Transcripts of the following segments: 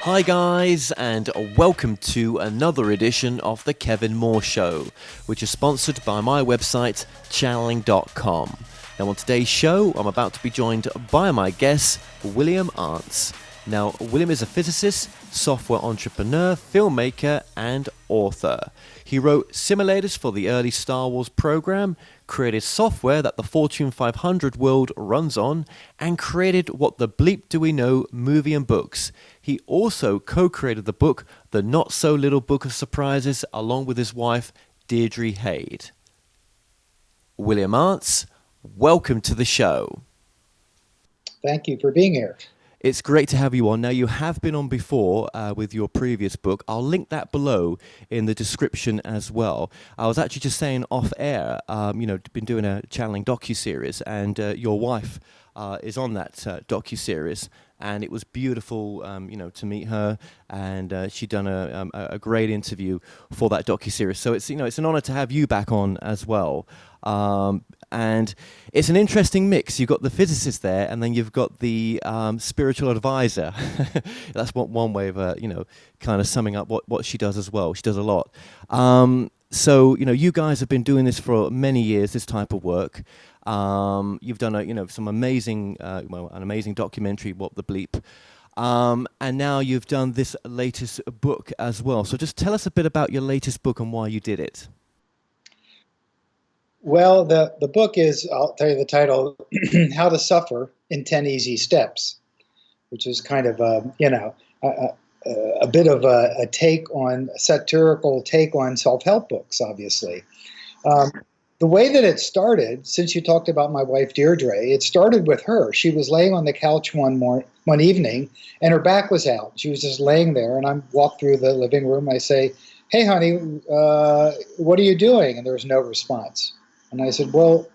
Hi guys, and welcome to another edition of The Kevin Moore Show, which is sponsored by my website, channeling.com. Now on today's show, I'm about to be joined by my guest, William Arntz. Now, William is a physicist, software entrepreneur, filmmaker, and author. He wrote simulators for the early Star Wars program, created software that the Fortune 500 world runs on, and created what the Bleep Do We Know movie and books. He also co-created the book, The Not So Little Book of Surprises, along with his wife, Deirdre Hayde. William Arntz, welcome to the show. Thank you for being here. It's great to have you on. Now, you have been on before with your previous book. I'll link that below in the description as well. I was actually just saying off air, been doing a channeling docuseries, and your wife is on that docuseries, and it was beautiful, to meet her, and she'd done a great interview for that docuseries. So it's an honor to have you back on as well. And it's an interesting mix. You've got the physicist there, and then you've got the spiritual advisor. That's one way of, kind of summing up what she does as well. She does a lot. So, you guys have been doing this for many years, this type of work. You've done, some amazing, an amazing documentary, What the Bleep. And now you've done this latest book as well. So just tell us a bit about your latest book and why you did it. Well, the book is, I'll tell you the title, How to Suffer in 10 Easy Steps, which is kind of, a bit of a satirical take on self-help books, obviously. The way that it started, since you talked about my wife Deirdre, it started with her. She was laying on the couch one evening, and her back was out. She was just laying there, and I walked through the living room. I say, "Hey, honey, what are you doing?" And there was no response. And I said, "Well,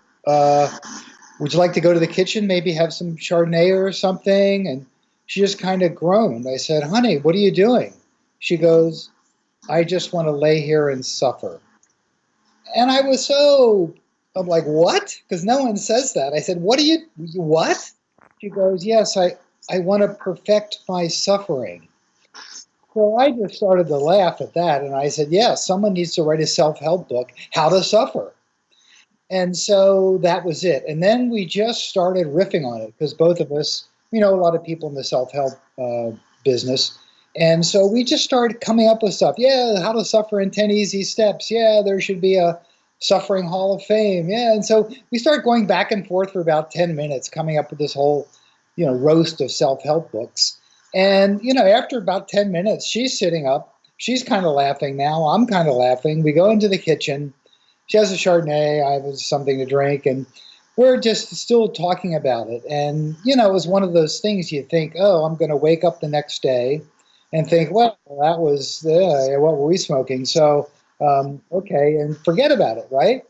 would you like to go to the kitchen, maybe have some Chardonnay or something?" And she just kind of groaned. I said, "Honey, what are you doing?" She goes, "I just want to lay here and suffer." And I'm like, "What?" Because no one says that. I said, what? She goes, "Yes, I want to perfect my suffering." So I just started to laugh at that. And I said, "Yeah, someone needs to write a self-help book, How to Suffer." And so that was it. And then we just started riffing on it because both of us, we know a lot of people in the self-help business. And so we just started coming up with stuff. Yeah, how to suffer in 10 easy steps. Yeah, there should be a suffering hall of fame. Yeah, and so we started going back and forth for about 10 minutes, coming up with this whole, roast of self-help books. And, after about 10 minutes, she's sitting up. She's kind of laughing now. I'm kind of laughing. We go into the kitchen. She has a Chardonnay, I have something to drink, and we're just still talking about it. And, it was one of those things you think, oh, I'm going to wake up the next day and think, well, that was, what were we smoking? So, okay, and forget about it, right?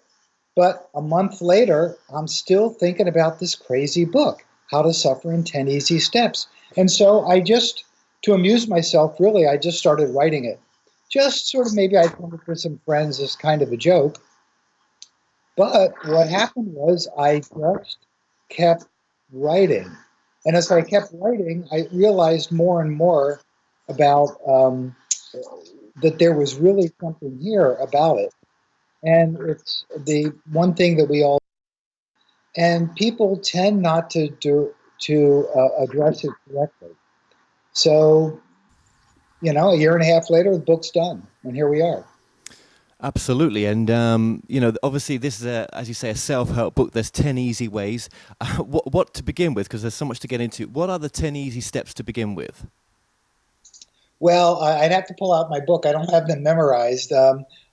But a month later, I'm still thinking about this crazy book, How to Suffer in 10 Easy Steps. And so to amuse myself, really, I just started writing it. Just sort of maybe I told it to some friends as kind of a joke. But what happened was I just kept writing. And as I kept writing, I realized more and more about that there was really something here about it. And it's the one thing that we all, and people tend not to address it directly. So, a year and a half later, the book's done, and here we are. Absolutely. And, obviously this is, as you say, a self-help book. There's 10 easy ways. What to begin with? Because there's so much to get into. What are the 10 easy steps to begin with? Well, I'd have to pull out my book. I don't have them memorized.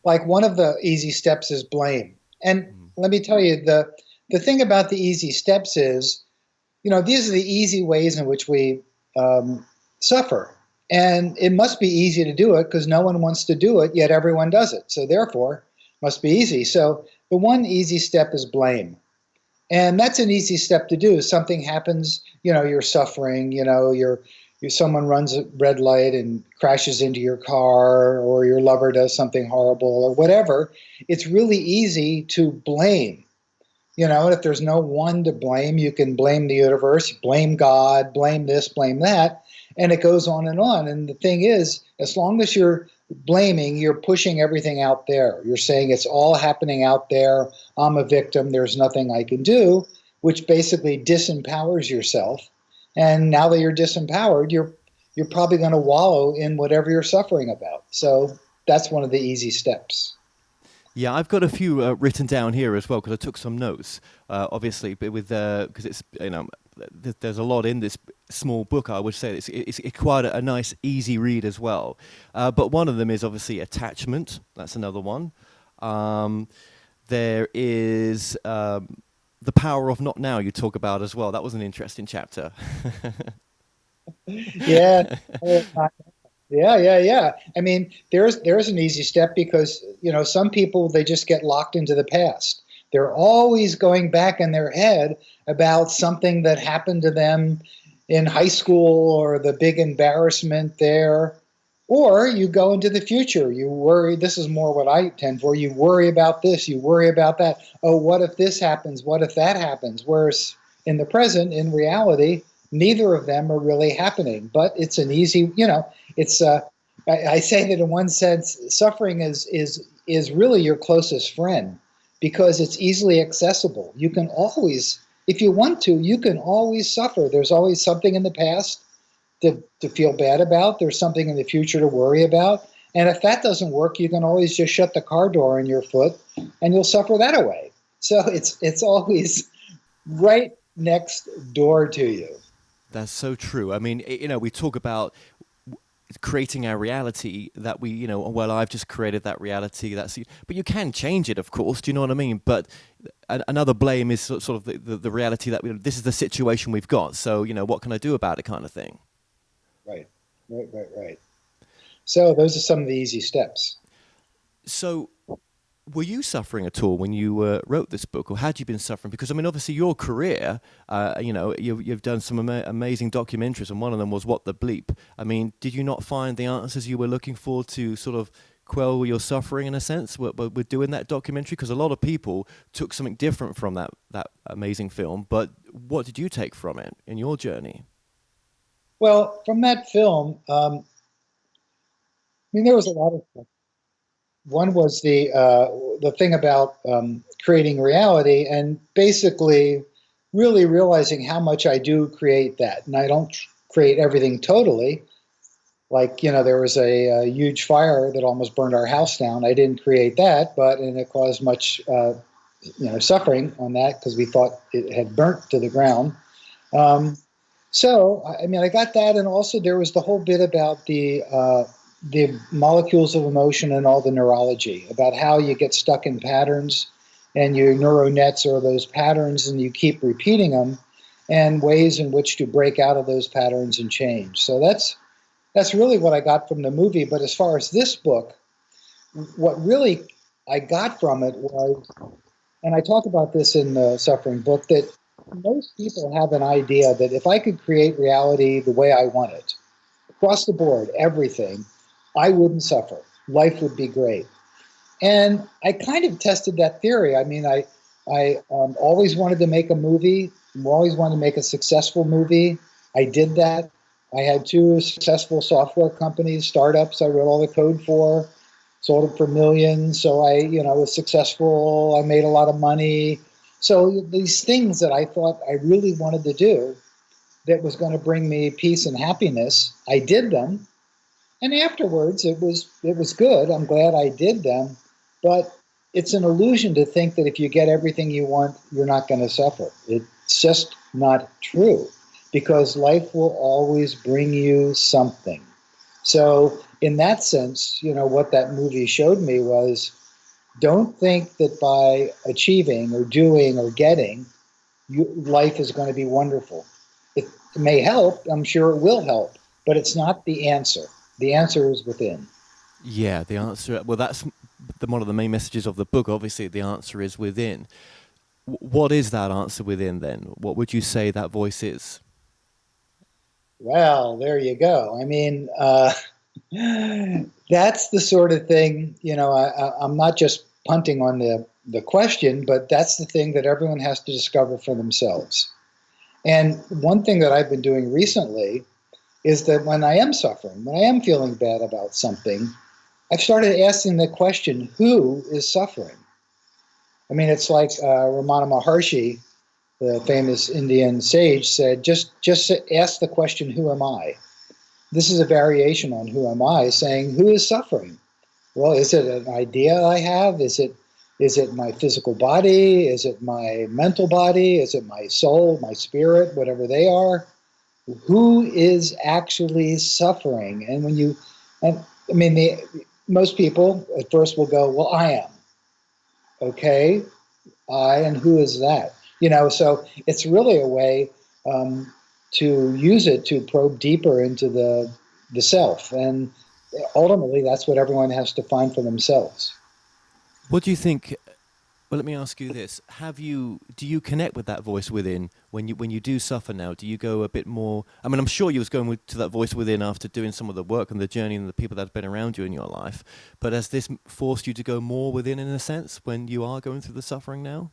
Like one of the easy steps is blame. And let me tell you, the thing about the easy steps is, these are the easy ways in which we suffer. And it must be easy to do it because no one wants to do it, yet everyone does it. So therefore, it must be easy. So the one easy step is blame. And that's an easy step to do. Something happens, you're suffering, someone runs a red light and crashes into your car, or your lover does something horrible or whatever. It's really easy to blame. And if there's no one to blame, you can blame the universe, blame God, blame this, blame that. And it goes on and on. And the thing is, as long as you're blaming, you're pushing everything out there. You're saying it's all happening out there. I'm a victim. There's nothing I can do, which basically disempowers yourself. And now that you're disempowered, you're probably going to wallow in whatever you're suffering about. So that's one of the easy steps. Yeah, I've got a few written down here as well because I took some notes. Obviously, but with because it's there's a lot in this small book. I would say it's quite a nice, easy read as well. But one of them is obviously attachment. That's another one. There is the power of not now. You talk about as well. That was an interesting chapter. Yeah. Yeah. I mean, there's an easy step because, some people, they just get locked into the past. They're always going back in their head about something that happened to them in high school or the big embarrassment there. Or you go into the future. You worry. This is more what I tend for. You worry about this. You worry about that. Oh, what if this happens? What if that happens? Whereas in the present, in reality, neither of them are really happening. But it's an easy, it's I say that in one sense, suffering is really your closest friend because it's easily accessible. You can always, if you want to, you can always suffer. There's always something in the past to feel bad about. There's something in the future to worry about. And if that doesn't work, you can always just shut the car door on your foot and you'll suffer that away. So it's always right next door to you. That's so true. I mean, we talk about creating our reality that we, well, I've just created that reality. But you can change it, of course. Do you know what I mean? But another blame is sort of the reality that this is the situation we've got. So, what can I do about it kind of thing? Right. So those are some of the easy steps. So were you suffering at all when you wrote this book, or had you been suffering? Because, I mean, obviously your career, you've done some amazing documentaries, and one of them was What the Bleep. I mean, did you not find the answers you were looking for to sort of quell your suffering in a sense with doing that documentary? Because a lot of people took something different from that amazing film, but what did you take from it in your journey? Well, from that film, there was a lot of stuff. One was the thing about creating reality, and basically really realizing how much I do create that, and I don't create everything totally. Like, there was a huge fire that almost burned our house down. I didn't create that, and it caused much suffering on that because we thought it had burnt to the ground. So, I got that, and also there was the whole bit about the molecules of emotion and all the neurology, about how you get stuck in patterns, and your neural nets are those patterns, and you keep repeating them, and ways in which to break out of those patterns and change. So that's really what I got from the movie. But as far as this book, what really I got from it was, and I talk about this in the Suffering book, that most people have an idea that if I could create reality the way I want it, across the board, everything, I wouldn't suffer. Life would be great. And I kind of tested that theory. I always wanted to make a movie, always wanted to make a successful movie. I did that. I had 2 successful software companies, startups I wrote all the code for, sold them for millions. So I was successful. I made a lot of money. So these things that I thought I really wanted to do that was going to bring me peace and happiness, I did them. And afterwards, it was good. I'm glad I did them. But it's an illusion to think that if you get everything you want, you're not going to suffer. It's just not true, because life will always bring you something. So in that sense, what that movie showed me was, don't think that by achieving or doing or getting, life is going to be wonderful. It may help. I'm sure it will help, but it's not the answer. The answer is within. Yeah, the answer. Well, that's one of the main messages of the book. Obviously, the answer is within. What is that answer within then? What would you say that voice is? Well, there you go. That's the sort of thing, I'm not just punting on the question, but that's the thing that everyone has to discover for themselves. And one thing that I've been doing recently is that when I am suffering, when I am feeling bad about something, I've started asking the question, who is suffering? I mean, it's like Ramana Maharshi, the famous Indian sage, said, just ask the question, who am I? This is a variation on who am I, saying, who is suffering? Well, is it an idea I have? Is it my physical body? Is it my mental body? Is it my soul, my spirit, whatever they are? Who is actually suffering? And when you, and I mean, most people at first will go, well, I am. Okay, I, and who is that? So it's really a way to use it to probe deeper into the self. And ultimately, that's what everyone has to find for themselves. What do you think? Well, let me ask you this: do you connect with that voice within when you do suffer now? Do you go a bit more? I mean, I'm sure you was going to that voice within after doing some of the work and the journey and the people that have been around you in your life. But has this forced you to go more within, in a sense, when you are going through the suffering now?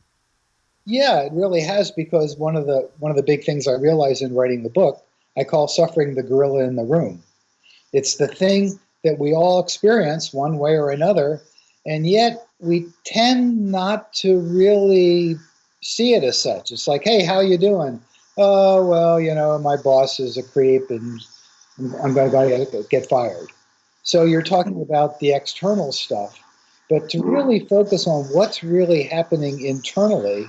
Yeah, it really has, because one of the big things I realized in writing the book, I call suffering the gorilla in the room. It's the thing that we all experience one way or another, and yet we tend not to really see it as such. It's like, hey, how you doing? Oh, well, my boss is a creep, and I'm going to get fired. So you're talking about the external stuff, but to really focus on what's really happening internally,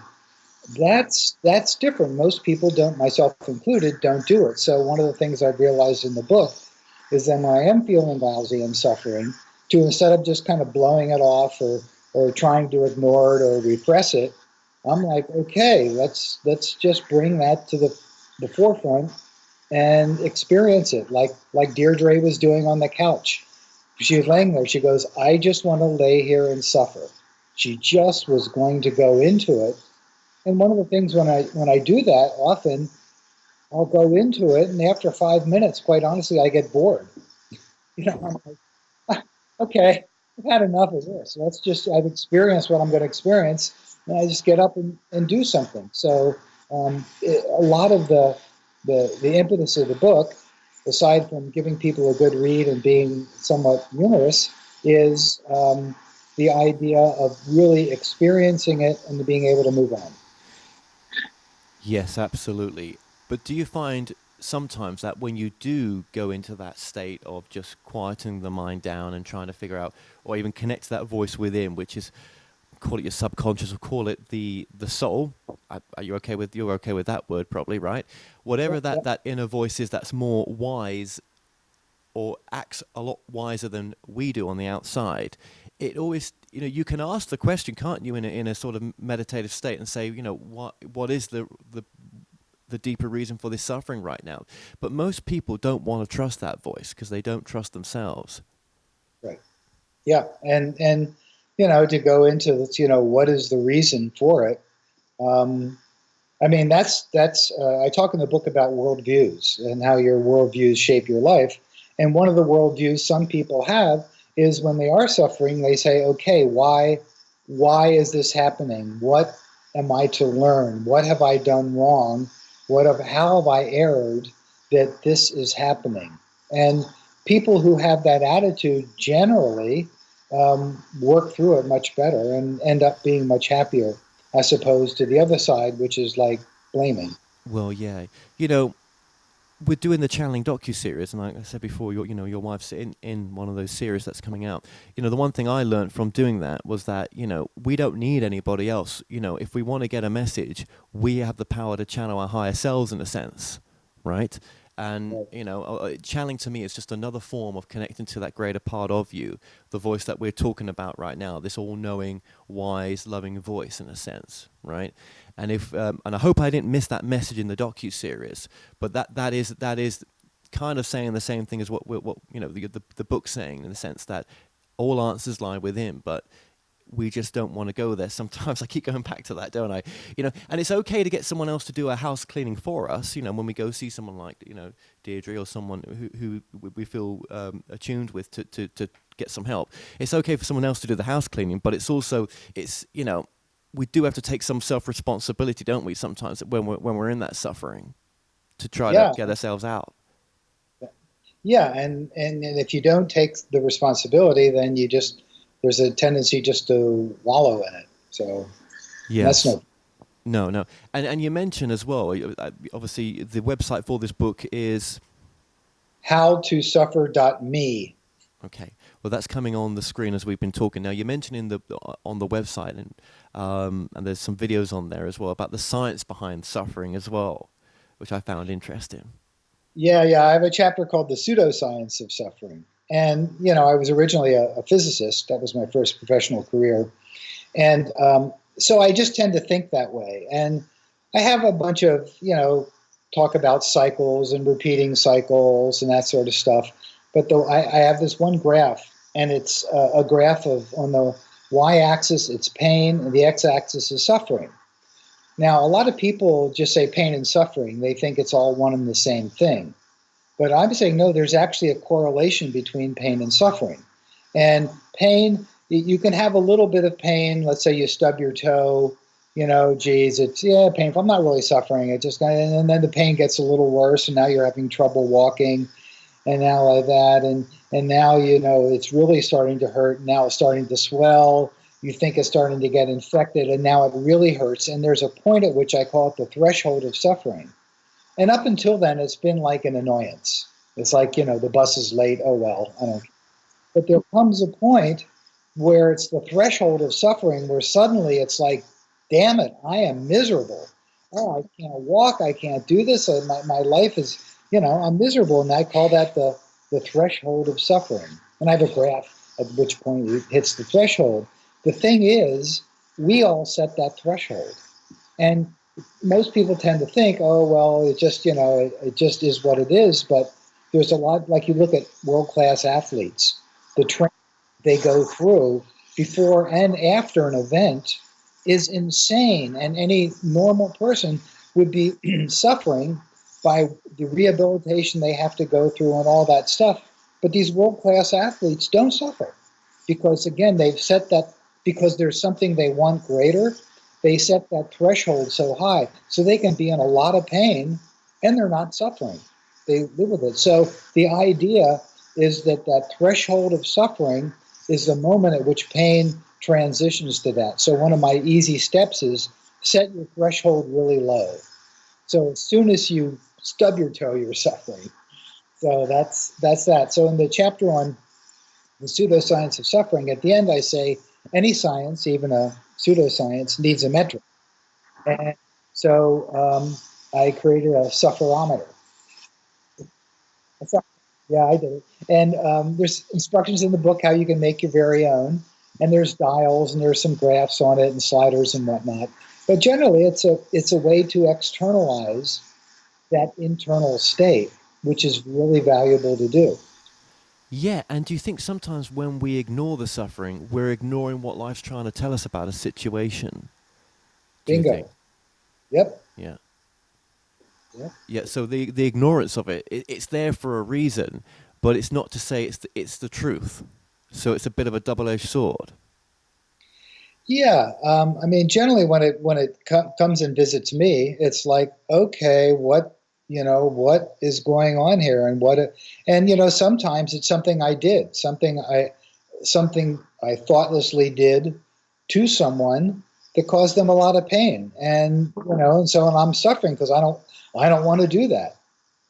that's different. Most people don't, myself included, don't do it. So one of the things I've realized in the book is that when I am feeling lousy and suffering, to, instead of just kind of blowing it off or trying to ignore it or repress it, I'm like, okay, let's just bring that to the forefront and experience it, like Deirdre was doing on the couch. She was laying there. She goes, I just want to lay here and suffer. She just was going to go into it. And one of the things when I do that, often I'll go into it, and after 5 minutes, quite honestly, I get bored. I'm like, "Ah, okay, I've had enough of this. I've experienced what I'm going to experience, and I just get up and do something." So a lot of the impetus of the book, aside from giving people a good read and being somewhat humorous, is the idea of really experiencing it and being able to move on. Yes, absolutely. But do you find sometimes that when you do go into that state of just quieting the mind down and trying to figure out, or even connect to that voice within, which is, call it your subconscious or call it the soul? Are you okay with, you're okay with that word probably, right? Whatever Yep, yep. that inner voice is, that's more wise or acts a lot wiser than we do on the outside. It always, you can ask the question, can't you, in a sort of meditative state, and say, what is the deeper reason for this suffering right now? But most people don't want to trust that voice because they don't trust themselves. Right. Yeah, and to go into this, what is the reason for it? Um, I mean, that's I talk in the book about worldviews and how your worldviews shape your life. And one of the worldviews some people have is when they are suffering, they say, "Okay, why is this happening? What am I to learn? What have I done wrong? How have I erred that this is happening?" And people who have that attitude generally work through it much better and end up being much happier, as opposed to the other side, which is like blaming. Well, yeah. You know, we're doing the channeling docu-series, and like I said before, your wife's in one of those series that's coming out. The one thing I learned from doing that was that, we don't need anybody else. If we want to get a message, we have the power to channel our higher selves, in a sense, right? And, Right. channeling to me is just another form of connecting to that greater part of you, the voice that we're talking about right now, this all-knowing, wise, loving voice, in a sense, right? And and I hope I didn't miss that message in the docu-series, but that is kind of saying the same thing as what the book's saying, in the sense that all answers lie within, but we just don't want to go there. Sometimes I keep going back to that, don't I? And it's okay to get someone else to do our house cleaning for us. When we go see someone like, Deirdre, or someone who we feel attuned with to get some help. It's okay for someone else to do the house cleaning, but we do have to take some self-responsibility, don't we? Sometimes when we're in that suffering, to try to Yeah, get ourselves out. Yeah, and if you don't take the responsibility, then there's a tendency just to wallow in it. So that's Yes. no. No, no. And you mentioned as well, obviously the website for this book is Howtosuffer.me. okay. Well, that's coming on the screen as we've been talking. Now, you mentioned in the on the website, and there's some videos on there as well about the science behind suffering as well, which I found interesting. Yeah, yeah. I have a chapter called The Pseudoscience of Suffering. And, I was originally a physicist. That was my first professional career. And so I just tend to think that way. And I have a bunch of, talk about cycles and repeating cycles and that sort of stuff. But though I have this one graph, and it's a graph of on the y-axis, it's pain, and the x-axis is suffering. Now, a lot of people just say pain and suffering. They think it's all one and the same thing. But I'm saying no, there's actually a correlation between pain and suffering. And pain, you can have a little bit of pain. Let's say you stub your toe, geez, it's painful. I'm not really suffering. And then the pain gets a little worse, and now you're having trouble walking, and now like that, and now it's really starting to hurt. Now it's starting to swell. You think it's starting to get infected, and now it really hurts. And there's a point at which I call it the threshold of suffering. And up until then, it's been like an annoyance. It's like, the bus is late. Oh, well, I don't. But there comes a point where it's the threshold of suffering where suddenly it's like, damn it, I am miserable. Oh, I can't walk. I can't do this. My life is, I'm miserable. And I call that the threshold of suffering. And I have a graph at which point it hits the threshold. The thing is, we all set that threshold. And most people tend to think, oh, well, it just, it just is what it is. But there's a lot, like you look at world-class athletes, the training they go through before and after an event is insane. And any normal person would be suffering by the rehabilitation they have to go through and all that stuff. But these world-class athletes don't suffer because, again, they've set that, because there's something they want greater, they set that threshold so high so they can be in a lot of pain and they're not suffering. They live with it. So the idea is that that threshold of suffering is the moment at which pain transitions to that. So one of my easy steps is set your threshold really low. So as soon as you stub your toe, you're suffering. So that's that. So in the chapter on the pseudoscience of suffering, at the end I say any science, even a pseudoscience, needs a metric. And so I created a sufferometer. Yeah, I did it. And there's instructions in the book how you can make your very own. And there's dials and there's some graphs on it and sliders and whatnot. But generally, it's a way to externalize that internal state, which is really valuable to do. Yeah, and do you think sometimes when we ignore the suffering, we're ignoring what life's trying to tell us about a situation? Do you think? Bingo. Yep. Yeah. Yep. Yeah, so the ignorance of it's there for a reason, but it's not to say it's the truth. So it's a bit of a double-edged sword. Yeah, I mean, generally when it comes and visits me, it's like, okay, what is going on here, and sometimes it's something I did, something I thoughtlessly did to someone that caused them a lot of pain, and I'm suffering because I don't want to do that,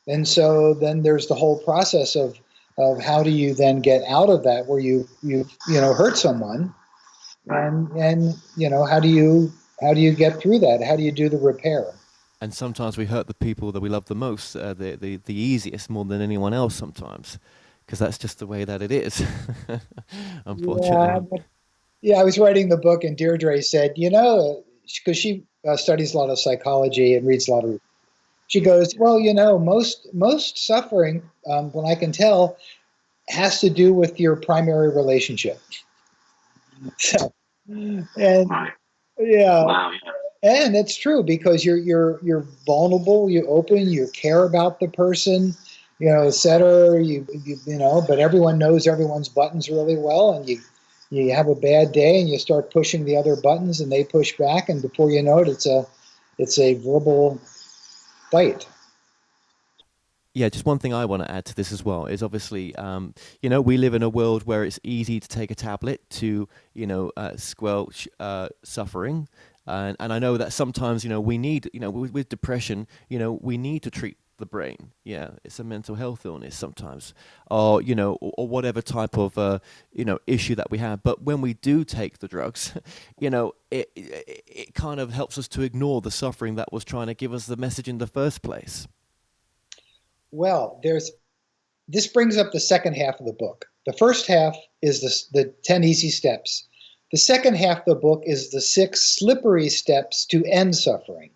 and so then there's the whole process of how do you then get out of that where you hurt someone and how do you get through that? How do you do the repair? And sometimes we hurt the people that we love the most, the easiest, more than anyone else sometimes, because that's just the way that it is, Yeah, unfortunately. yeah. I was writing the book, and Deirdre said, because she studies a lot of psychology and reads a lot of. She goes, well, most suffering, when I can tell, has to do with your primary relationship. So, and yeah, Wow. and it's true because you're vulnerable, you open, you care about the person, et cetera. But everyone knows everyone's buttons really well, and you have a bad day, and you start pushing the other buttons, and they push back, and before you know it, it's a verbal fight. Yeah, just one thing I want to add to this as well is obviously, we live in a world where it's easy to take a tablet to, squelch suffering. And I know that sometimes, we need, with depression, we need to treat the brain. Yeah, it's a mental health illness sometimes, or, or whatever type of, issue that we have. But when we do take the drugs, it kind of helps us to ignore the suffering that was trying to give us the message in the first place. Well, this brings up the second half of the book. The first half is the 10 easy steps. The second half of the book is the 6 slippery steps to end suffering.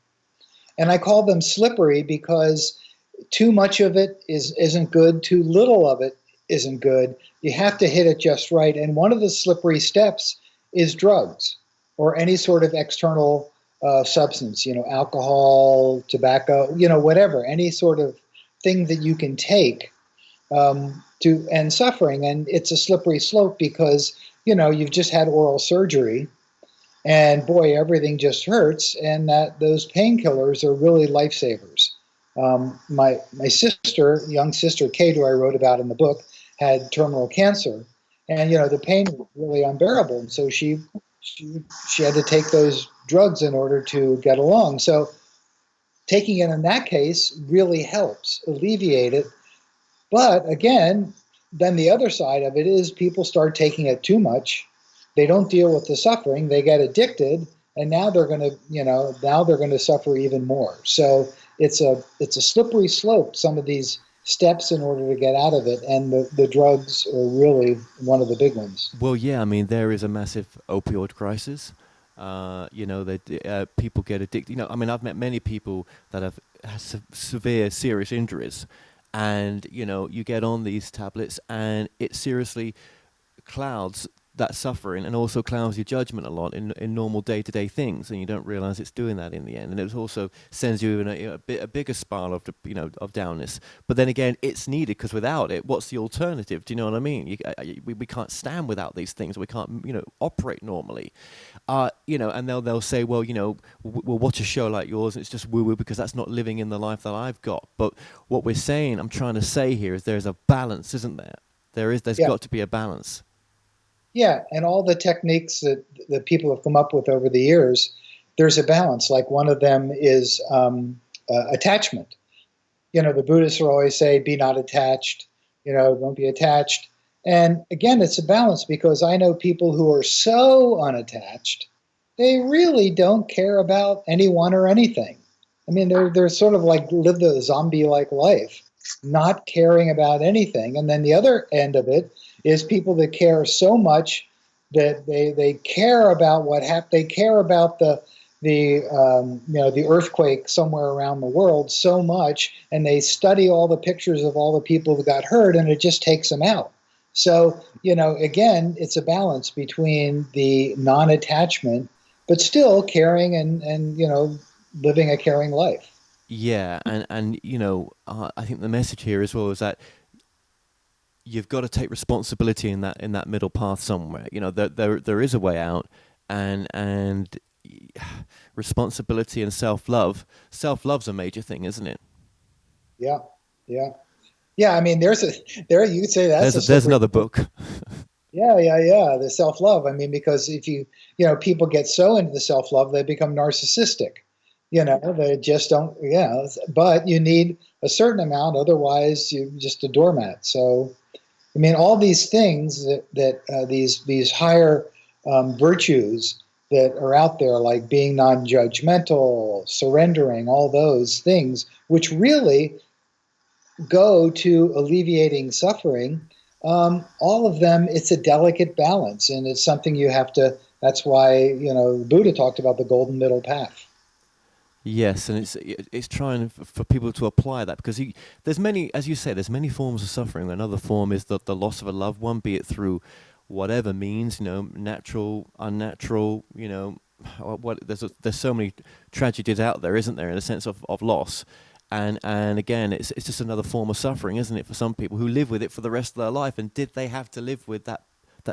And I call them slippery because too much of it isn't good, too little of it isn't good. You have to hit it just right. And one of the slippery steps is drugs or any sort of external substance, alcohol, tobacco, whatever, any sort of thing that you can take to end suffering. And it's a slippery slope because, you've just had oral surgery and boy, everything just hurts. And that those painkillers are really lifesavers. My sister, young sister Kate, who I wrote about in the book, had terminal cancer, and the pain was really unbearable. And so she had to take those drugs in order to get along. So taking it in that case really helps alleviate it. But again, then the other side of it is people start taking it too much. They don't deal with the suffering. They get addicted, and now they're going to, suffer even more. So it's a slippery slope, some of these steps in order to get out of it, and the drugs are really one of the big ones. Well, yeah, I mean, there is a massive opioid crisis. People get addicted. I mean, I've met many people that have severe, serious injuries, and you get on these tablets, and it seriously clouds that suffering and also clouds your judgment a lot in normal day-to-day things, and you don't realize it's doing that in the end, and it also sends you in a bigger spiral of of downness. But then again, it's needed, because without it, what's the alternative? Do you know what I mean? We can't stand without these things. We can't operate normally. And they'll say, well, we'll watch a show like yours and it's just woo-woo because that's not living in the life that I've got. But what I'm trying to say here is there's a balance, isn't there? There's Yeah. got to be a balance. Yeah, and all the techniques that people have come up with over the years, there's a balance. Like one of them is attachment. The Buddhists will always say, be not attached, don't be attached. And again, it's a balance because I know people who are so unattached, they really don't care about anyone or anything. I mean, they're sort of like live the zombie-like life, not caring about anything. And then the other end of it is people that care so much that they care about what happened. They care about the earthquake somewhere around the world so much, and they study all the pictures of all the people that got hurt, and it just takes them out. So again, it's a balance between the non-attachment, but still caring and living a caring life. Yeah, and I think the message here as well is that you've got to take responsibility in that middle path somewhere. There is a way out, and responsibility and self-love. Self-love's a major thing, isn't it? Yeah, yeah, yeah. I mean, there you could say that's a There's slippery. another book. Yeah, yeah, yeah. The self-love. I mean, because if people get so into the self-love, they become narcissistic. They just don't. Yeah, but you need a certain amount, otherwise you're just a doormat. So, I mean, all these things that these higher virtues that are out there, like being non-judgmental, surrendering, all those things, which really go to alleviating suffering. All of them, it's a delicate balance, and it's something you have to. That's why Buddha talked about the golden middle path. Yes, and it's trying for people to apply that, because there's many, as you say, there's many forms of suffering. Another form is the loss of a loved one, be it through whatever means, natural, unnatural, what there's so many tragedies out there, isn't there, in a sense of loss. And again, it's just another form of suffering, isn't it, for some people who live with it for the rest of their life. And did they have to live with that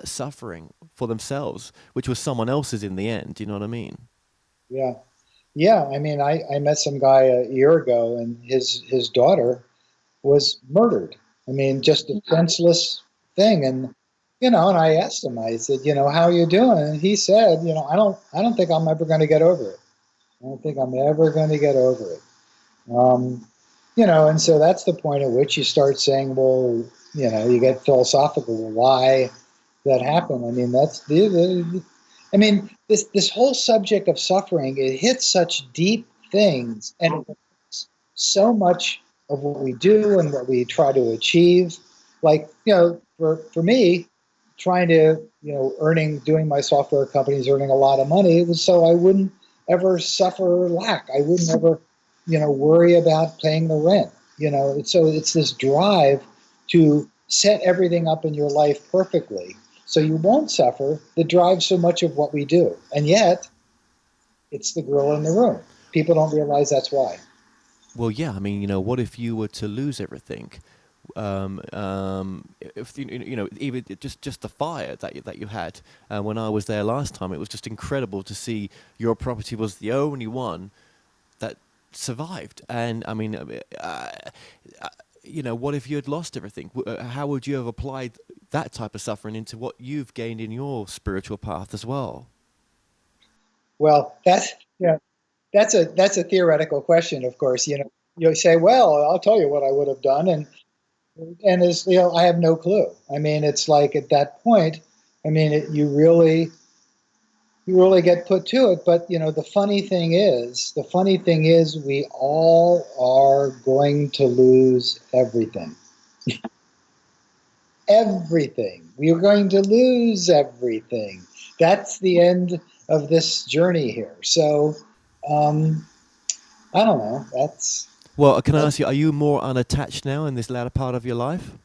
suffering for themselves, which was someone else's in the end? Do you know what I mean? Yeah, yeah. I mean, I met some guy a year ago, and his daughter. was murdered. I mean, just a senseless thing. And and I asked him. I said, how are you doing? And he said, I don't think I'm ever going to get over it. I don't think I'm ever going to get over it. Um, and so that's the point at which you start saying, well, you get philosophical. Well, why that happened? I mean, I mean, this whole subject of suffering, it hits such deep things, and it affects so much of what we do and what we try to achieve. Like, for me, trying to, doing my software companies, earning a lot of money, it was so I wouldn't ever suffer lack. I wouldn't ever, worry about paying the rent. So it's this drive to set everything up in your life perfectly so you won't suffer that drives so much of what we do. And yet, it's the gorilla in the room. People don't realize that's why. Well, yeah. I mean, what if you were to lose everything? If even just the fire that you had when I was there last time, it was just incredible to see your property was the only one that survived. And I mean, what if you had lost everything? How would you have applied that type of suffering into what you've gained in your spiritual path as well? Well, that's a theoretical question, of course. You say, well, I'll tell you what I would have done, and as I have no clue. I mean, it's like at that point, I mean, you really get put to it. But the funny thing is, we all are going to lose everything. Everything. We are going to lose everything. That's the end of this journey here. So, um, I don't know. Well, can I That, ask you, are you more unattached now in this latter part of your life?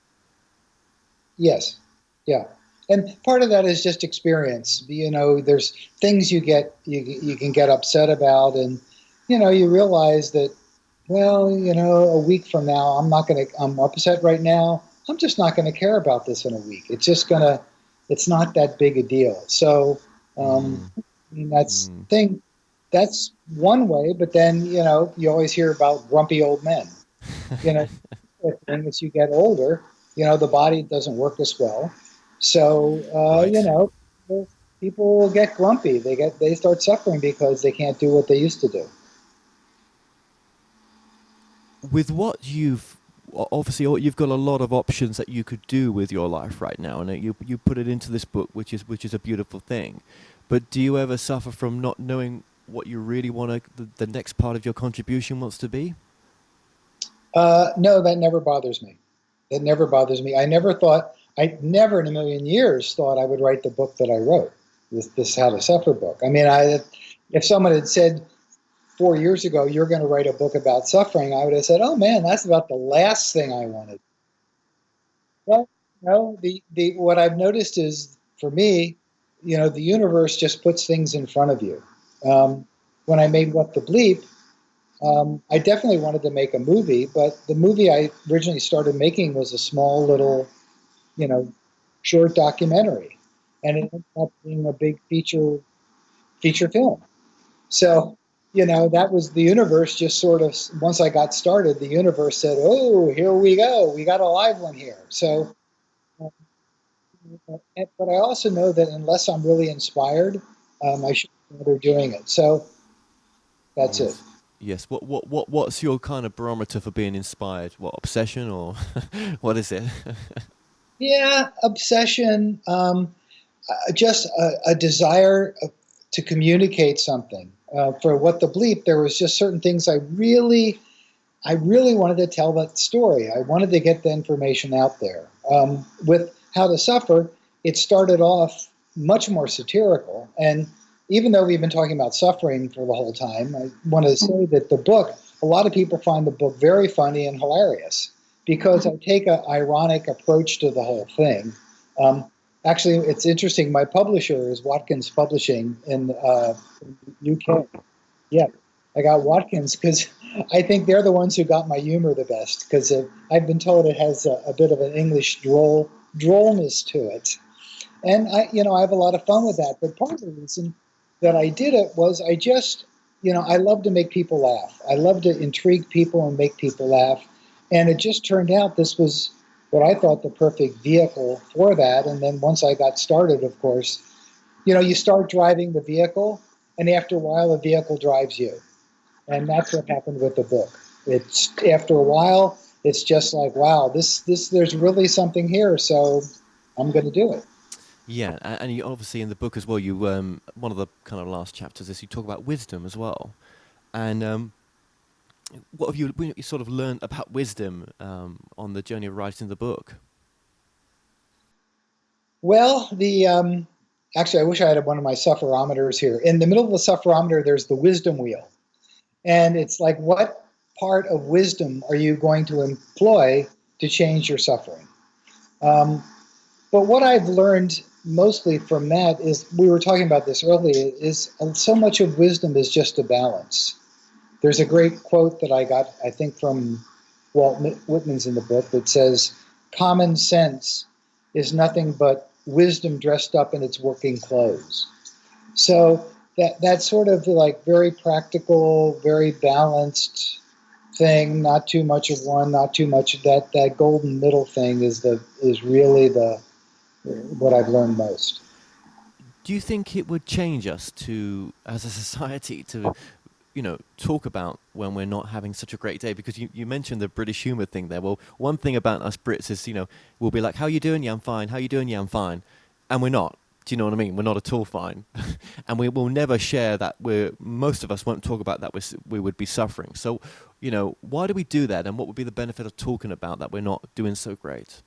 yes, yeah. And part of that is just experience. There's things you can get upset about, and you realize that, well, a week from now, I'm upset right now. I'm just not going to care about this in a week. It's not that big a deal. So, Mm, I mean, mm. that's one way. But then, you always hear about grumpy old men. You know, the thing as you get older, the body doesn't work as well. So, Right. people get grumpy. They start suffering because they can't do what they used to do. With what obviously you've got a lot of options that you could do with your life right now, and you put it into this book, which is a beautiful thing. But do you ever suffer from not knowing what you really want to, the next part of your contribution wants to be? No, that never bothers me. That never bothers me. I never in a million years thought I would write the book that I wrote, this How to Suffer book. I mean, if someone had said 4 years ago, you're going to write a book about suffering, I would have said, oh man, that's about the last thing I wanted. Well, no, what I've noticed is for me, the universe just puts things in front of you. When I made What the Bleep, I definitely wanted to make a movie, but the movie I originally started making was a small little, you know, short documentary, and it ended up being a big feature film. So, that was the universe. Just sort of once I got started, the universe said, "Oh, here we go. We got a live one here." So, but I also know that unless I'm really inspired, I shouldn't bother doing it. So that's it. Yes. Yes. What's your kind of barometer for being inspired? What, obsession, or what is it? Yeah, obsession. Just a desire to communicate something. For What the Bleep, there was just certain things I really wanted to tell that story. I wanted to get the information out there. With How to Suffer, it started off much more satirical. And even though we've been talking about suffering for the whole time, I want to say that a lot of people find the book very funny and hilarious because I take an ironic approach to the whole thing. Um, Actually, it's interesting. My publisher is Watkins Publishing in UK. Yeah, I got Watkins because I think they're the ones who got my humor the best because I've been told it has a bit of an English drollness to it, and I have a lot of fun with that. But part of the reason that I did it was I just, I love to make people laugh. I love to intrigue people and make people laugh, And it just turned out this was what I thought the perfect vehicle for that. And then once I got started, of course, you start driving the vehicle, and after a while, the vehicle drives you. And that's what happened with the book. It's after a while, it's just like, wow, this there's really something here, so I'm going to do it. Yeah, and you obviously in the book as well. You one of the kind of last chapters is you talk about wisdom as well. And what have you sort of learned about wisdom on the journey of writing the book? Well, the actually, I wish I had one of my sufferometers here. In the middle of the sufferometer, there's the wisdom wheel, and it's like, what part of wisdom are you going to employ to change your suffering? Um, but what I've learned mostly from that is, we were talking about this earlier, is so much of wisdom is just a balance. There's a great quote that I got, I think, from Walt Whitman's in the book that says, "Common sense is nothing but wisdom dressed up in its working clothes." So that sort of like very practical, very balanced thing, not too much of one, not too much of that. That golden middle thing is really the what I've learned most. Do you think it would change us to, as a society, to talk about when we're not having such a great day? Because you mentioned the British humor thing there. Well, one thing about us Brits is, we'll be like, how you doing? Yeah, I'm fine. How you doing? Yeah, I'm fine. And we're not. Do you know what I mean? We're not at all fine. And we will never share that. Most of us won't talk about that we would be suffering. So, why do we do that? And what would be the benefit of talking about that we're not doing so great?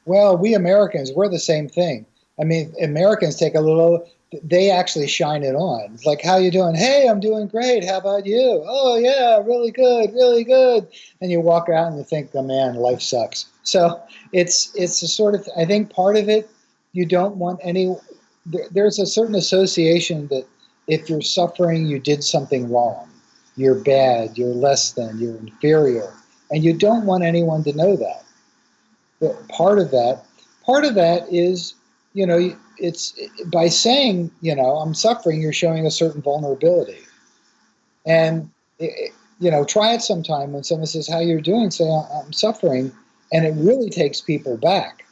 Well, we Americans, we're the same thing. I mean, Americans take a little, they actually shine it on. It's like, how you doing? Hey, I'm doing great. How about you? Oh, yeah, really good, really good. And you walk out and you think, oh, man, life sucks. So it's a sort of, I think part of it, you don't want any, there's a certain association that if you're suffering, you did something wrong. You're bad, you're less than, you're inferior. And you don't want anyone to know that. But part of that is, it's by saying, I'm suffering, you're showing a certain vulnerability. And try it sometime when someone says, how you're doing, say, I'm suffering. And it really takes people back.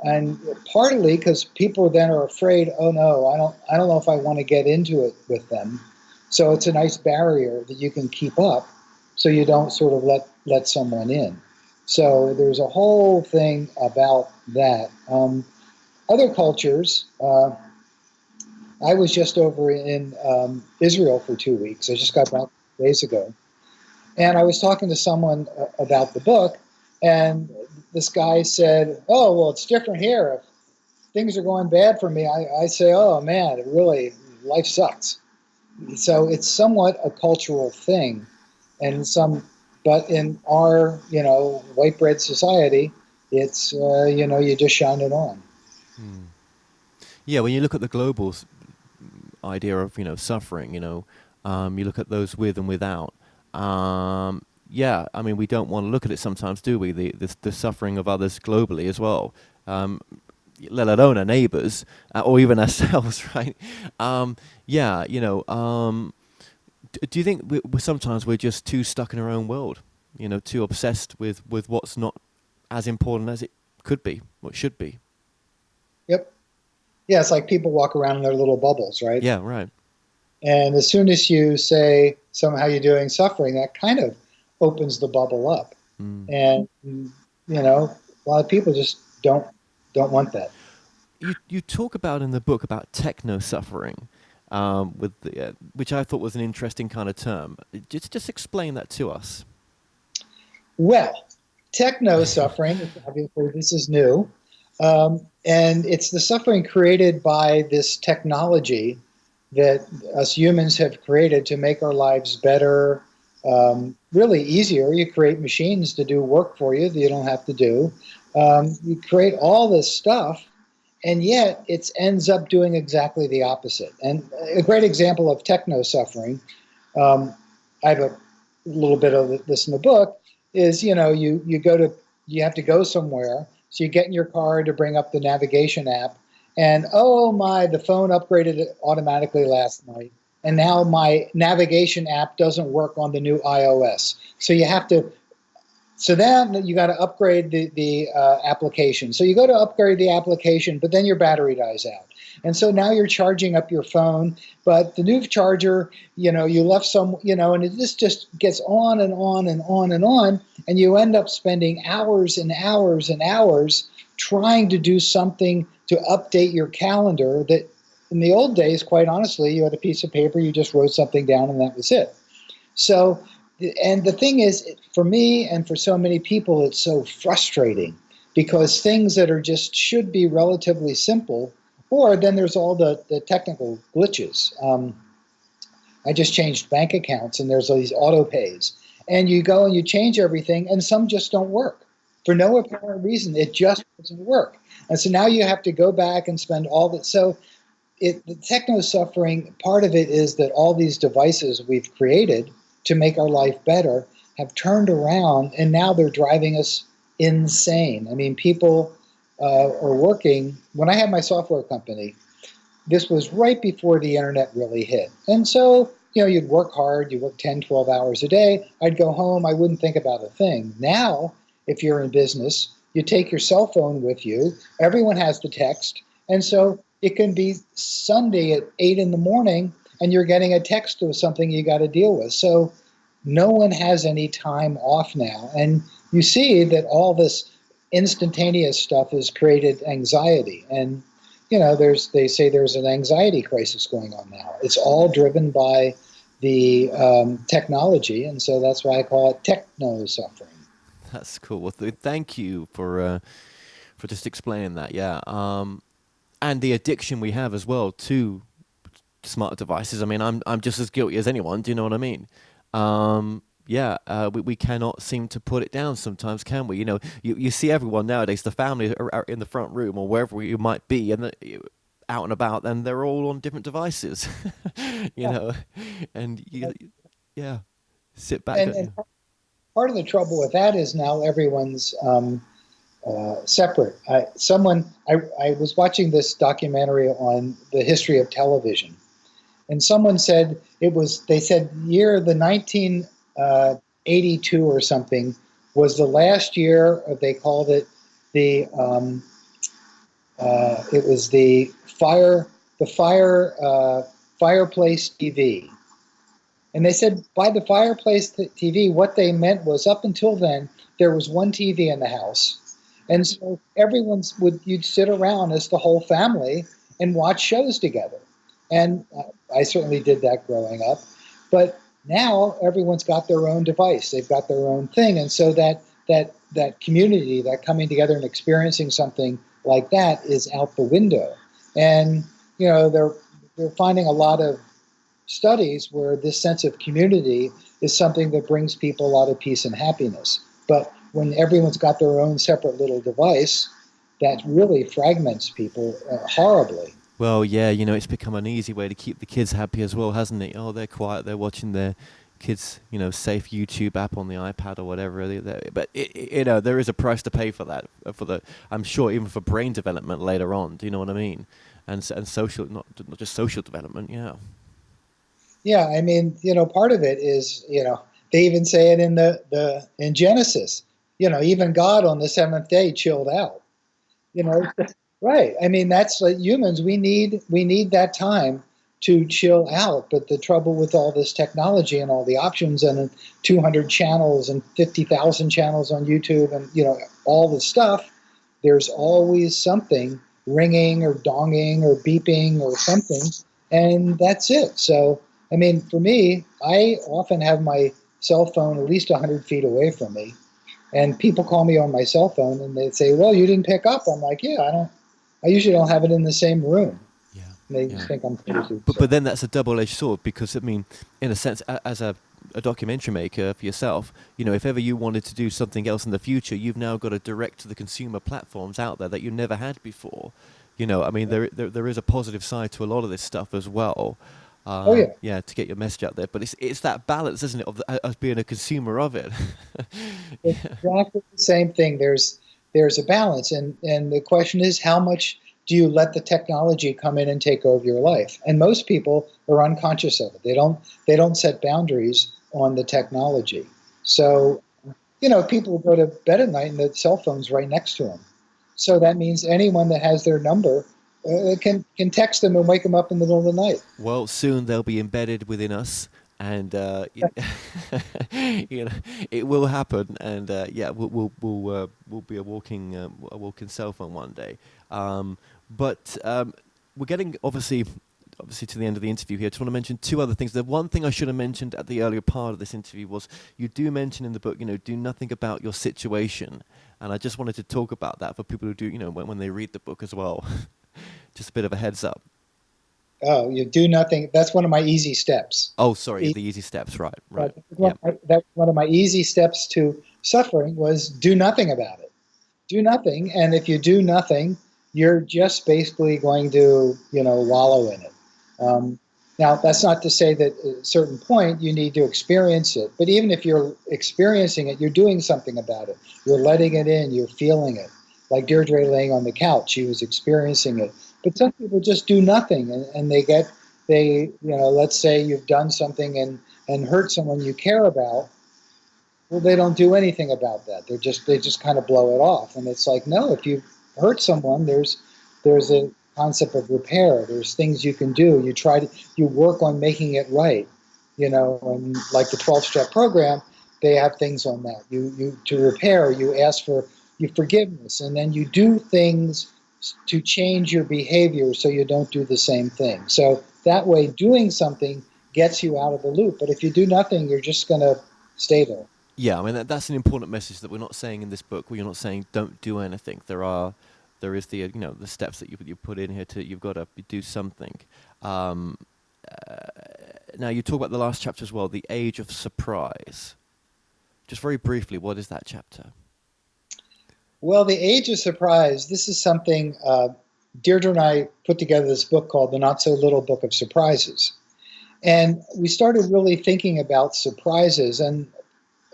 And partly because people then are afraid, oh no, I don't know if I want to get into it with them. So it's a nice barrier that you can keep up so you don't sort of let someone in. So there's a whole thing about that. Other cultures, I was just over in Israel for 2 weeks. I just got back days ago. And I was talking to someone about the book, and this guy said, oh, well, it's different here. If things are going bad for me, I say, oh, man, life sucks. So it's somewhat a cultural thing. And but in our, white bread society, it's, you just shine it on. Hmm. Yeah, when you look at the global idea of suffering, you look at those with and without. Yeah, I mean, we don't want to look at it sometimes, do we? The suffering of others globally as well, let alone our neighbours or even ourselves, right? Yeah, do you think sometimes we're just too stuck in our own world? Too obsessed with what's not as important as it could be, what should be. Yep. Yeah, it's like people walk around in their little bubbles, right? Yeah, right. And as soon as you say, somehow you're doing suffering, that kind of opens the bubble up. Mm. And, a lot of people just don't want that. You talk about in the book about techno suffering, which I thought was an interesting kind of term. Just explain that to us. Well, techno suffering, obviously this is new, and it's the suffering created by this technology that us humans have created to make our lives better, really easier. You create machines to do work for you that you don't have to do. You create all this stuff, and yet it ends up doing exactly the opposite. And a great example of techno suffering, um, I have a little bit of this in the book, is you have to go somewhere, so you get in your car to bring up the navigation app, and oh my, the phone upgraded it automatically last night, and now my navigation app doesn't work on the new iOS. So you have to So then you got to upgrade the application. So you go to upgrade the application, but then your battery dies out. And so now you're charging up your phone, but the new charger, you left some, and this just gets on and on and on and on. And you end up spending hours and hours and hours trying to do something to update your calendar that in the old days, quite honestly, you had a piece of paper, you just wrote something down and that was it. So, and the thing is, for me and for so many people, it's so frustrating because things that are just should be relatively simple, or then there's all the technical glitches. I just changed bank accounts and there's all these auto pays. And you go and you change everything and some just don't work. For no apparent reason, it just doesn't work. And so now you have to go back and spend all that. So the techno suffering, part of it is that all these devices we've created to make our life better have turned around and now they're driving us insane. I mean, people are working. When I had my software company, this was right before the internet really hit. And so, you'd work hard, you work 10, 12 hours a day. I'd go home, I wouldn't think about a thing. Now, if you're in business, you take your cell phone with you, everyone has the text, and so it can be Sunday at 8 in the morning and you're getting a text of something you got to deal with. So no one has any time off now. And you see that all this instantaneous stuff has created anxiety. And, they say there's an anxiety crisis going on now. It's all driven by the technology. And so that's why I call it techno suffering. That's cool. Well, thank you for just explaining that. Yeah. And the addiction we have as well to smart devices. I mean, I'm just as guilty as anyone. Do you know what I mean? We cannot seem to put it down sometimes, can we? You see everyone nowadays, the family are in the front room or wherever you might be, and out and about, and they're all on different devices, and sit back. And part of the trouble with that is now everyone's separate. I was watching this documentary on the history of television, and someone said they said year the 1982 or something was the last year of, they called it it was the fireplace TV. And they said by the fireplace TV, what they meant was up until then, there was one TV in the house. And so you'd sit around as the whole family and watch shows together. And I certainly did that growing up. But now everyone's got their own device. They've got their own thing. And so that community, that coming together and experiencing something like that is out the window. And, they're finding a lot of studies where this sense of community is something that brings people a lot of peace and happiness. But when everyone's got their own separate little device, that really fragments people horribly. Well, yeah, it's become an easy way to keep the kids happy as well, hasn't it? Oh, they're quiet, they're watching their kids, safe YouTube app on the iPad or whatever. But there is a price to pay for that. I'm sure even for brain development later on. Do you know what I mean? And social, not just social development. Yeah. Yeah, I mean, part of it is, they even say it in Genesis. Even God on the seventh day chilled out. Right. I mean, that's like humans. We need that time to chill out. But the trouble with all this technology and all the options and 200 channels and 50,000 channels on YouTube and, all the stuff, there's always something ringing or donging or beeping or something. And that's it. So, I mean, for me, I often have my cell phone at least 100 feet away from me. And people call me on my cell phone and they say, well, you didn't pick up. I'm like, yeah, I usually don't have it in the same room. Yeah. They just think I'm crazy. But then that's a double-edged sword because, I mean, in a sense, as a documentary maker for yourself, if ever you wanted to do something else in the future, you've now got a direct-to-the-consumer platforms out there that you never had before. I mean, there is a positive side to a lot of this stuff as well. To get your message out there. But it's that balance, isn't it, of being a consumer of it. It's exactly the same thing. There's a balance, and the question is, how much do you let the technology come in and take over your life? And most people are unconscious of it. They don't set boundaries on the technology. So people go to bed at night and the cell phone's right next to them. So that means anyone that has their number can text them and wake them up in the middle of the night. Well, soon they'll be embedded within us, and you know, it will happen. And yeah, we'll be a walking cell phone one day. But we're getting obviously to the end of the interview here. I just want to mention two other things. The one thing I should have mentioned at the earlier part of this interview was you do mention in the book, do nothing about your situation, and I just wanted to talk about that for people who do, when they read the book as well. Just a bit of a heads up. Oh, you do nothing. That's one of my easy steps. Oh, sorry, the easy steps, right. That's one of my easy steps to suffering was do nothing about it. Do nothing, and if you do nothing, you're just basically going to, wallow in it. Now, that's not to say that at a certain point you need to experience it, but even if you're experiencing it, you're doing something about it. You're letting it in, you're feeling it. Like Deirdre laying on the couch, she was experiencing it. But some people just do nothing, and let's say you've done something and hurt someone you care about. Well, they don't do anything about that. They just kind of blow it off. And it's like, no, if you hurt someone, there's a concept of repair. There's things you can do. You work on making it right. And like the 12-step program, they have things on that. You to repair, you ask for your forgiveness, and then you do things to change your behavior so you don't do the same thing. So that way, doing something gets you out of the loop. But if you do nothing, you're just going to stay there. Yeah, I mean that's an important message that we're not saying in this book. We're not saying don't do anything. There is the the steps that you put in here you've got to do something. Now you talk about the last chapter as well, the age of surprise. Just very briefly, what is that chapter? Well, the age of surprise. This is something Deirdre and I put together this book called The Not So Little Book of Surprises, and we started really thinking about surprises. And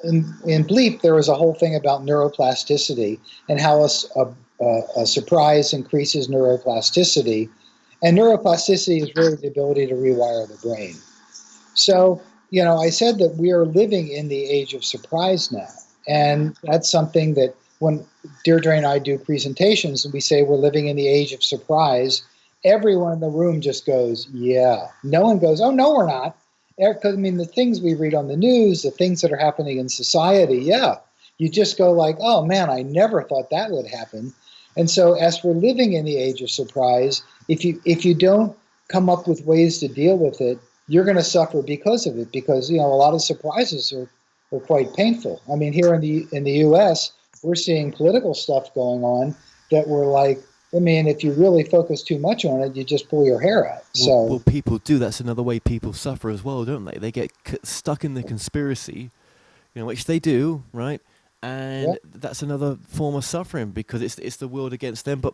in Bleep, there was a whole thing about neuroplasticity and how a surprise increases neuroplasticity. And neuroplasticity is really the ability to rewire the brain. So, I said that we are living in the age of surprise now. And that's something that when Deirdre and I do presentations and we say we're living in the age of surprise, everyone in the room just goes, yeah. No one goes, oh, no, we're not. Because, the things we read on the news, the things that are happening in society, yeah, you just go like, oh, man, I never thought that would happen. And so as we're living in the age of surprise, if you don't come up with ways to deal with it, you're going to suffer because of it, because, a lot of surprises are quite painful. Here in the U.S., we're seeing political stuff going on that we're like, if you really focus too much on it, you just pull your hair out. Well, people do. That's another way people suffer as well, don't they? They get stuck in the conspiracy, which they do, right? And that's another form of suffering because it's the world against them. But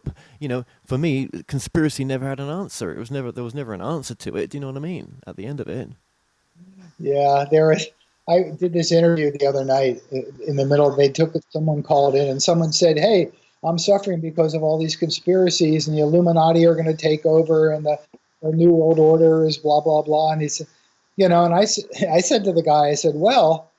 for me, conspiracy never had an answer. There was never an answer to it. Do you know what I mean? At the end of it. Yeah, I did this interview the other night. In the middle, someone called in and someone said, "Hey, I'm suffering because of all these conspiracies, and the Illuminati are going to take over, and the New World Order is blah blah blah." And he said, and I said to the guy, I said, well,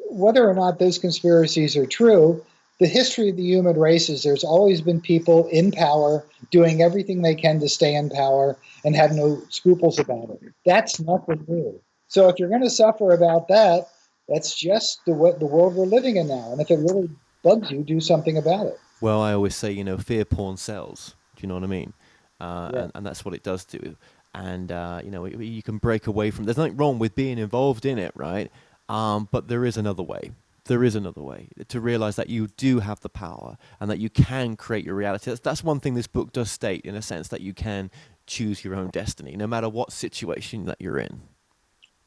whether or not those conspiracies are true, the history of the human race is there's always been people in power doing everything they can to stay in power and have no scruples about it. That's nothing new. So if you're going to suffer about that, that's just the world we're living in now. And if it really bugs you, do something about it. Well, I always say, fear porn sells. Do you know what I mean? And that's what it does do. And, you can break away from... There's nothing wrong with being involved in it, right? But there is another way. There is another way to realize that you do have the power and that you can create your reality. That's one thing this book does state, in a sense, that you can choose your own destiny, no matter what situation that you're in.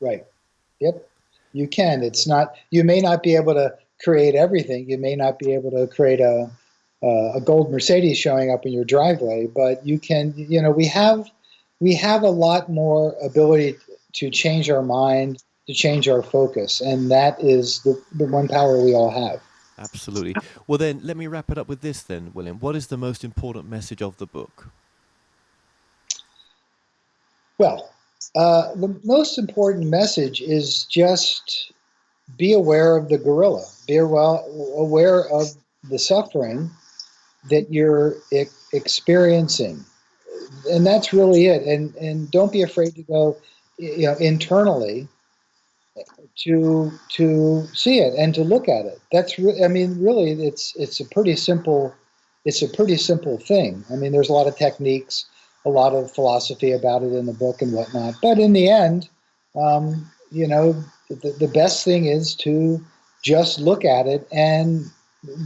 Right. Yep. You can. It's not... You may not be able to create everything. You may not be able to create a gold Mercedes showing up in your driveway, but you can, we have a lot more ability to change our mind, to change our focus, and that is the one power we all have. Absolutely. Well, then, let me wrap it up with this then, William. What is the most important message of the book? Well, the most important message is just be aware of the gorilla. Aware of the suffering that you're experiencing, and that's really it. And don't be afraid to go, internally to see it and to look at it. I mean, really, it's a pretty simple. It's a pretty simple thing. I mean, there's a lot of techniques, a lot of philosophy about it in the book and whatnot. But in the end, the best thing is to just look at it. And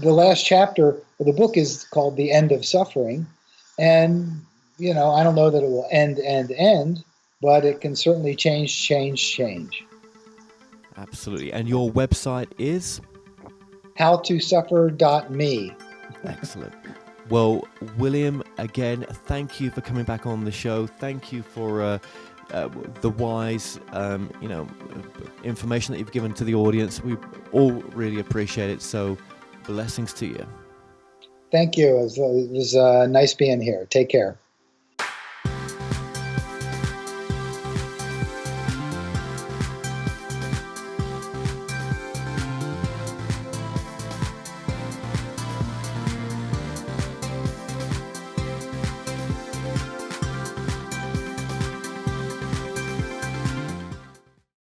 the last chapter of the book is called "The End of Suffering," and I don't know that it will end, but it can certainly change. Absolutely. And your website is? howtosuffer.me. Excellent. Well, William, again, thank you for coming back on the show. Thank you for the wise, information that you've given to the audience. We all really appreciate it. So, blessings to you. Thank you. It was nice being here. Take care.